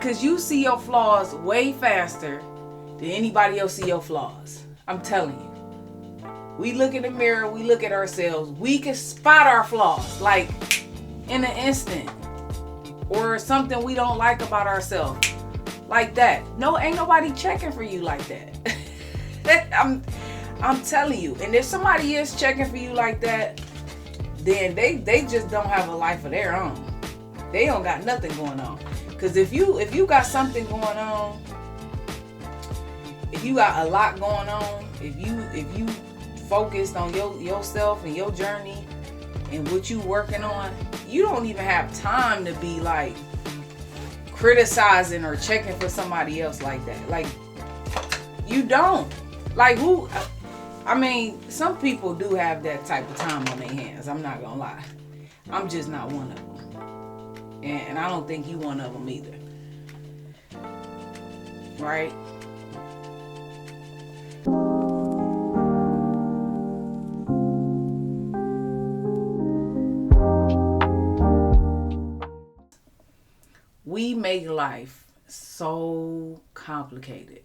Because you see your flaws way faster than anybody else see your flaws. I'm telling you. We look in the mirror, we look at ourselves, we can spot our flaws like in an instant. Or something we don't like about ourselves. Like that. No, ain't nobody checking for you like that. I'm telling you. And if somebody is checking for you like that, then they just don't have a life of their own. They don't got nothing going on. Because if you got something going on, if you got a lot going on, if you focused on yourself and your journey and what you working on, you don't even have time to be like criticizing or checking for somebody else like that. Like, you don't. Like, who? I mean, some people do have that type of time on their hands. I'm not gonna lie. I'm just not one of them. And I don't think you one of them either. Right? We make life so complicated.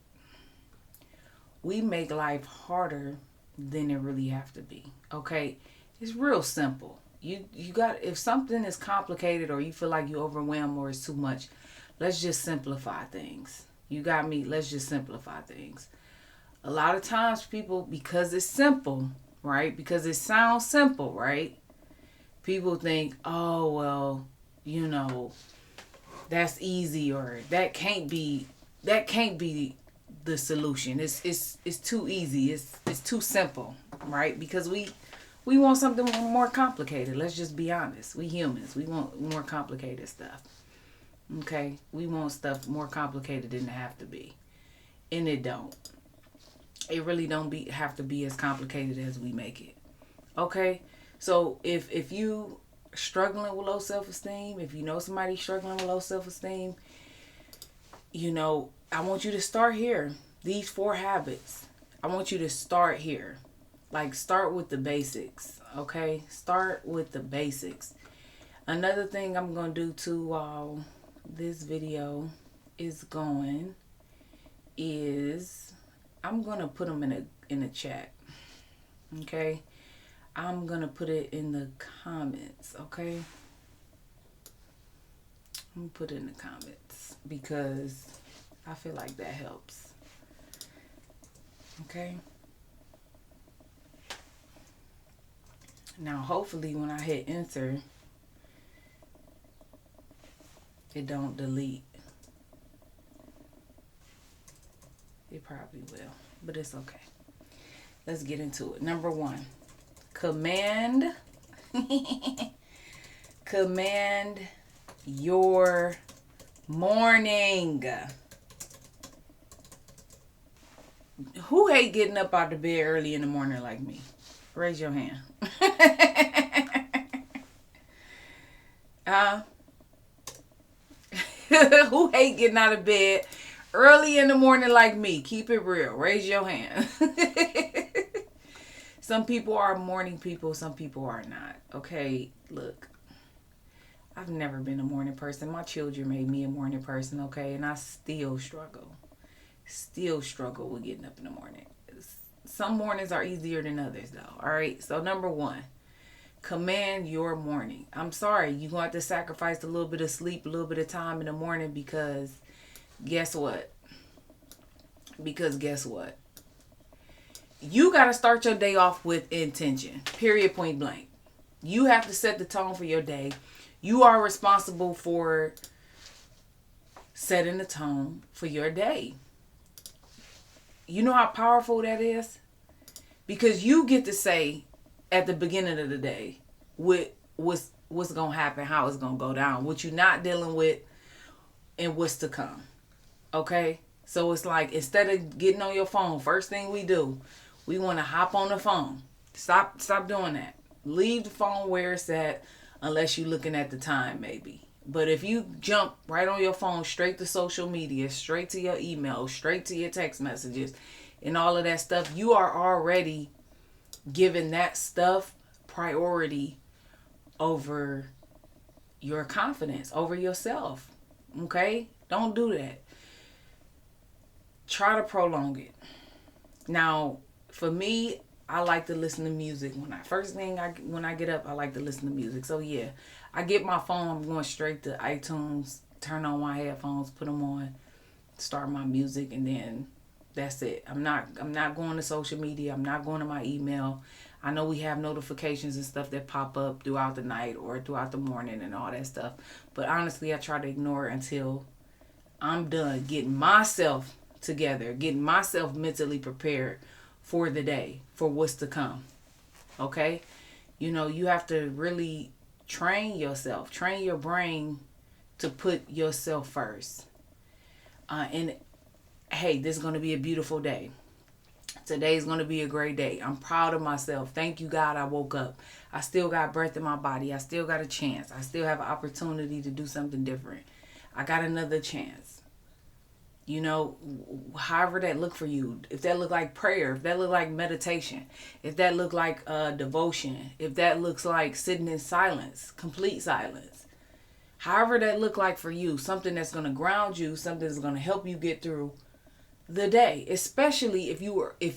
We make life harder than it really have to be. Okay? It's real simple. You got, if something is complicated or you feel like you overwhelmed or it's too much, let's just simplify things. You got me? Let's just simplify things. A lot of times people, because it's simple, right? Because it sounds simple, right? People think, oh, well, you know, that's easy, or that can't be the solution. It's too easy. It's too simple, right? Because we want something more complicated. Let's just be honest. We humans, we want more complicated stuff. Okay? We want stuff more complicated than it have to be. And it don't. It really don't have to be as complicated as we make it. Okay? So if you struggling with low self-esteem, if you know somebody struggling with low self-esteem, you know, I want you to start here. These 4 habits. I want you to start here. Like, start with the basics, okay? Start with the basics. Another thing I'm going to do too while this video is going is I'm going to put them in a chat, okay? I'm going to put it in the comments, okay? I'm going to put it in the comments because I feel like that helps, okay? Now, hopefully when I hit enter, it don't delete. It probably will, but it's okay. Let's get into it. Number 1, command your morning. Who hate getting up out of bed early in the morning like me? Raise your hand. Who hate getting out of bed early in the morning like me? Keep it real. Raise your hand. Some people are morning people. Some people are not. Okay, look. I've never been a morning person. My children made me a morning person, okay? And I still struggle. Still struggle with getting up in the morning. Some mornings are easier than others, though. All right? So, number 1, command your morning. I'm sorry. You're going to have to sacrifice a little bit of sleep, a little bit of time in the morning because guess what? You got to start your day off with intention. Period, point blank. You have to set the tone for your day. You are responsible for setting the tone for your day. You know how powerful that is? Because you get to say at the beginning of the day what's going to happen, how it's going to go down, what you're not dealing with, and what's to come. Okay? So it's like, instead of getting on your phone, first thing we do, we want to hop on the phone. Stop doing that. Leave the phone where it's at unless you're looking at the time maybe. But if you jump right on your phone, straight to social media, straight to your email, straight to your text messages, and all of that stuff, you are already giving that stuff priority over your confidence, over yourself. Okay? Don't do that. Try to prolong it. Now, for me, I like to listen to music when I get up. I like to listen to music. So yeah, I get my phone. I'm going straight to iTunes. Turn on my headphones. Put them on. Start my music, and then that's it. I'm not going to social media. I'm not going to my email. I know we have notifications and stuff that pop up throughout the night or throughout the morning and all that stuff. But honestly, I try to ignore it until I'm done getting myself together, getting myself mentally prepared for the day, for what's to come. Okay? You have to really train yourself, train your brain to put yourself first. And hey, this is going to be a beautiful day. Today's going to be a great day. I'm proud of myself. Thank you, God, I woke up. I still got breath in my body. I still got a chance. I still have an opportunity to do something different. I got another chance. However that look for you. If that look like prayer, if that look like meditation, if that look like devotion, if that looks like sitting in silence, complete silence. However that look like for you, something that's going to ground you, something that's going to help you get through the day, especially if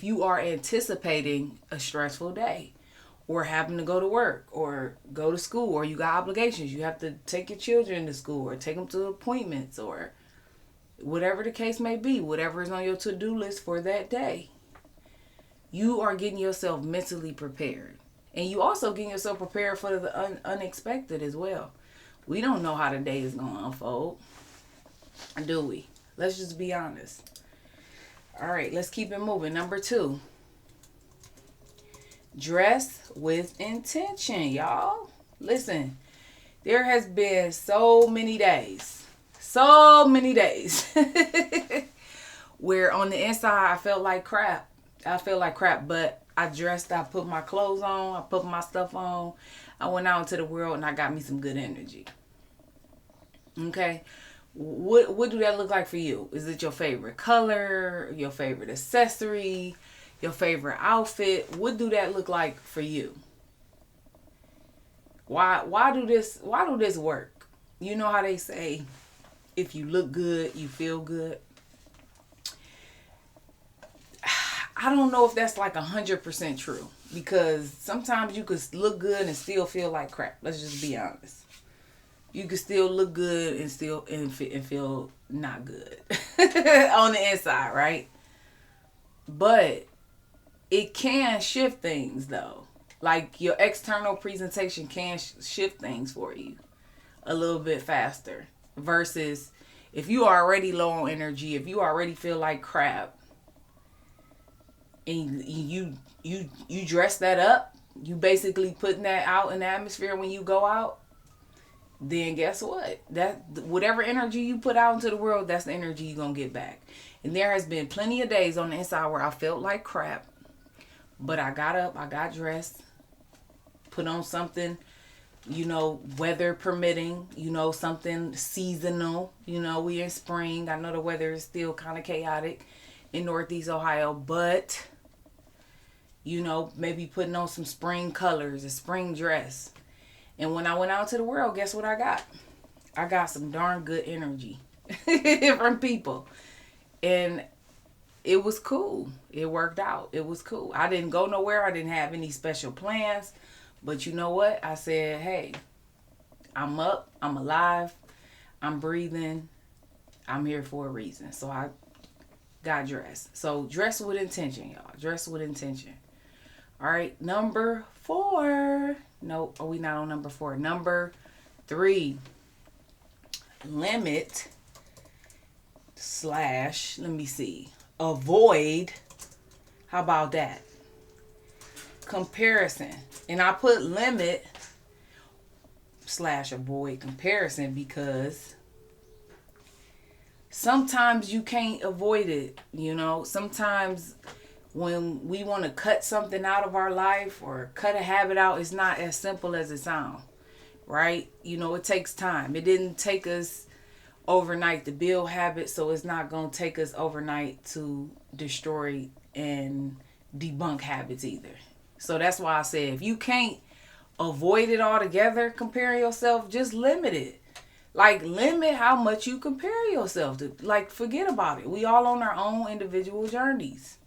you are anticipating a stressful day or having to go to work or go to school, or you got obligations. You have to take your children to school or take them to appointments, or whatever the case may be, whatever is on your to-do list for that day. You are getting yourself mentally prepared. And you also getting yourself prepared for the unexpected as well. We don't know how the day is going to unfold, do we? Let's just be honest. All right, let's keep it moving. Number 2, dress with intention, y'all. Listen, there has been so many days where on the inside I felt like crap. But I dressed, I put my clothes on, I put my stuff on. I went out into the world and I got me some good energy. Okay? What do that look like for you? Is it your favorite color, your favorite accessory, your favorite outfit? What do that look like for you? Why do this work? You know how they say, if you look good, you feel good. I don't know if that's like 100% true, because sometimes you could look good and still feel like crap. Let's just be honest. You can still look good and feel not good on the inside, right? But it can shift things, though. Like, your external presentation can shift things for you a little bit faster. Versus if you are already low on energy, if you already feel like crap, and you dress that up, you basically putting that out in the atmosphere when you go out, then guess what? That whatever energy you put out into the world, that's the energy you're going to get back. And there has been plenty of days on the inside where I felt like crap, but I got up, I got dressed, put on something, weather permitting, something seasonal. We in spring. I know the weather is still kind of chaotic in Northeast Ohio, but, maybe putting on some spring colors, a spring dress. And when I went out to the world, guess what I got? I got some darn good energy from people. And it was cool. It worked out. It was cool. I didn't go nowhere. I didn't have any special plans. But you know what? I said, hey, I'm up. I'm alive. I'm breathing. I'm here for a reason. So I got dressed. So dress with intention, y'all. Dress with intention. All right. Number 4. No, are we not on number 4? Number 3. Limit / let me see. Avoid. How about that? Comparison. And I put limit / avoid comparison because sometimes you can't avoid it. Sometimes when we want to cut something out of our life or cut a habit out, it's not as simple as it sounds, right? It takes time. It didn't take us overnight to build habits, so it's not going to take us overnight to destroy and debunk habits either. So that's why I said, if you can't avoid it altogether, comparing yourself, just limit it. Like, limit how much you compare yourself to. Like, forget about it. We all on our own individual journeys.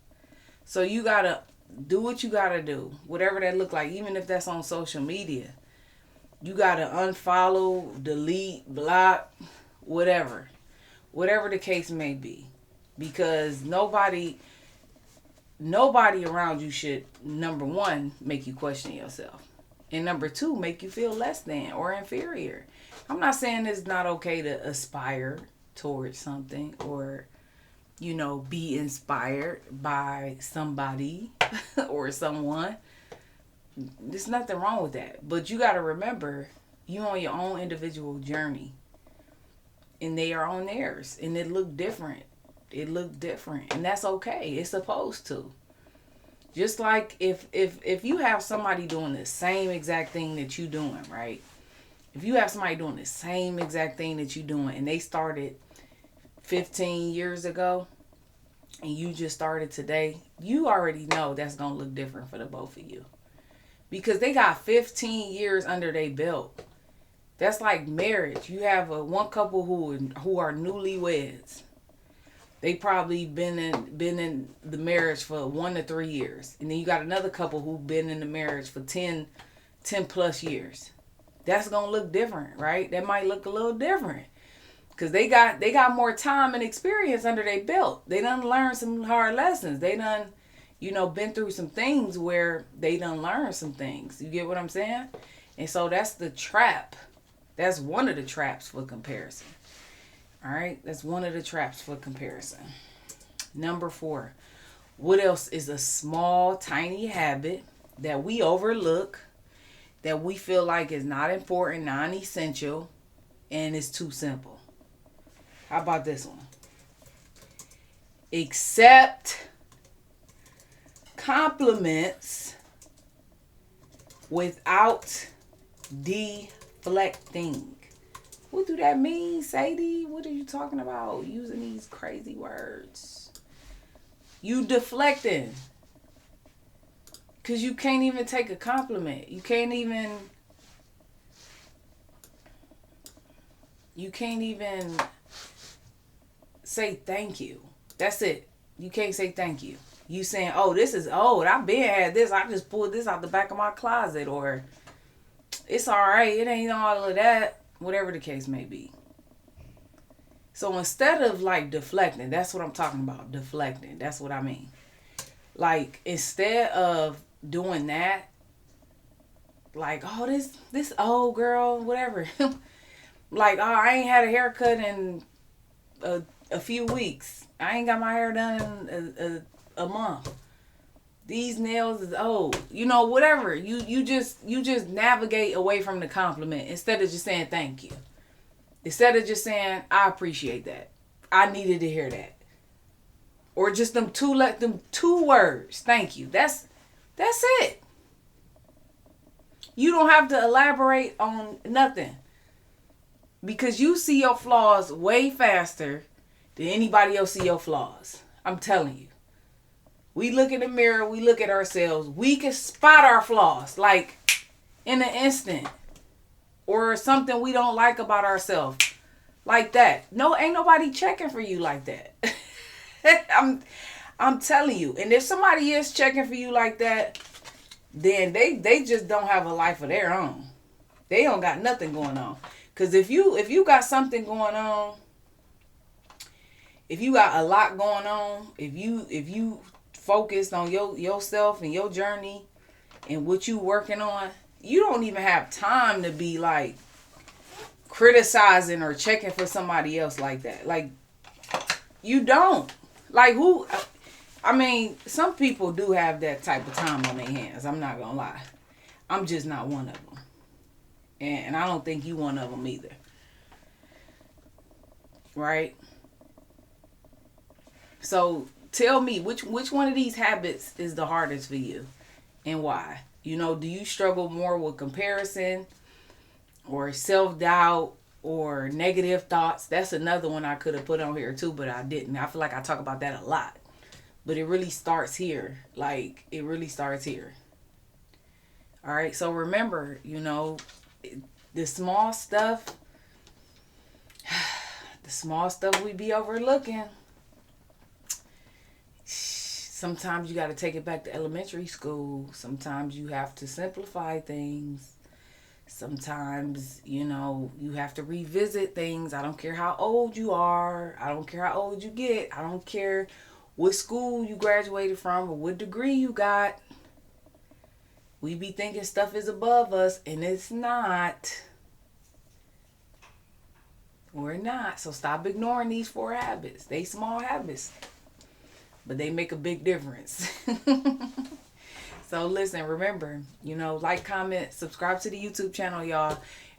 So you gotta do what you gotta do, whatever that look like, even if that's on social media. You gotta unfollow, delete, block, whatever. Whatever the case may be. Because nobody around you should, number one, make you question yourself. And number two, make you feel less than or inferior. I'm not saying it's not okay to aspire towards something or, be inspired by somebody or someone. There's nothing wrong with that. But you got to remember, you on your own individual journey. And they are on theirs. And it look different. It look different. And that's okay. It's supposed to. Just like if you have somebody doing the same exact thing that you doing, right? If you have somebody doing the same exact thing that you doing and they started 15 years ago and you just started today, you already know that's going to look different for the both of you. Because they got 15 years under their belt. That's like marriage. You have one couple who are newlyweds. They probably been in the marriage for 1 to 3 years. And then you got another couple who've been in the marriage for 10 plus years. That's going to look different, right? That might look a little different. Because they got more time and experience under their belt. They done learned some hard lessons. They done, been through some things where they done learned some things. You get what I'm saying? And so that's the trap. That's one of the traps for comparison. All right? That's one of the traps for comparison. Number 4. What else is a small, tiny habit that we overlook, that we feel like is not important, non-essential, and it's too simple? How about this one? Accept compliments without deflecting. What do that mean, Sadie? What are you talking about? Using these crazy words. You deflecting. Because you can't even take a compliment. You can't even say thank you. That's it. You can't say thank you. You saying, oh, this is old. I've been had this. I just pulled this out the back of my closet. Or it's all right. It ain't all of that. Whatever the case may be. So instead of like deflecting, that's what I'm talking about. Deflecting. That's what I mean. Like instead of doing that, like, oh, this old girl, whatever. Like, oh, I ain't had a haircut in a few weeks. I ain't got my hair done in a month. These nails is old. Whatever. You just navigate away from the compliment instead of just saying thank you. Instead of just saying, I appreciate that. I needed to hear that. Or just them two words. Thank you. That's it. You don't have to elaborate on nothing. Because you see your flaws way faster than anybody else see your flaws. I'm telling you. We look in the mirror, we look at ourselves, we can spot our flaws, like, in an instant. Or something we don't like about ourselves. Like that. No, ain't nobody checking for you like that. I'm telling you. And if somebody is checking for you like that, then they just don't have a life of their own. They don't got nothing going on. Because if you got something going on, if you got a lot going on, if you focused on yourself and your journey and what you working on, you don't even have time to be like criticizing or checking for somebody else like that. Like, you don't. Like, who? I mean, some people do have that type of time on their hands. I'm not gonna lie. I'm just not one of them. And I don't think you one of them either. Right? So tell me, which one of these habits is the hardest for you and why? Do you struggle more with comparison or self-doubt or negative thoughts? That's another one I could have put on here too, but I didn't. I feel like I talk about that a lot. But it really starts here. Like, it really starts here. All right? So remember, the small stuff, The small stuff we be overlooking. Sometimes you got to take it back to elementary school. Sometimes you have to simplify things. Sometimes, you have to revisit things. I don't care how old you are. I don't care how old you get. I don't care what school you graduated from or what degree you got. We be thinking stuff is above us, and it's not. We're not. So stop ignoring these 4 habits. They small habits, but they make a big difference. So listen, remember, like, comment, subscribe to the YouTube channel, y'all.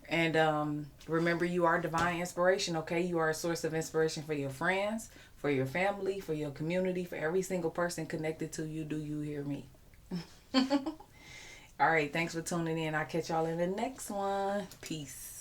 And remember, you are divine inspiration, okay? You are a source of inspiration for your friends, for your family, for your community, for every single person connected to you. Do you hear me? All right, thanks for tuning in. I'll catch y'all in the next one. Peace.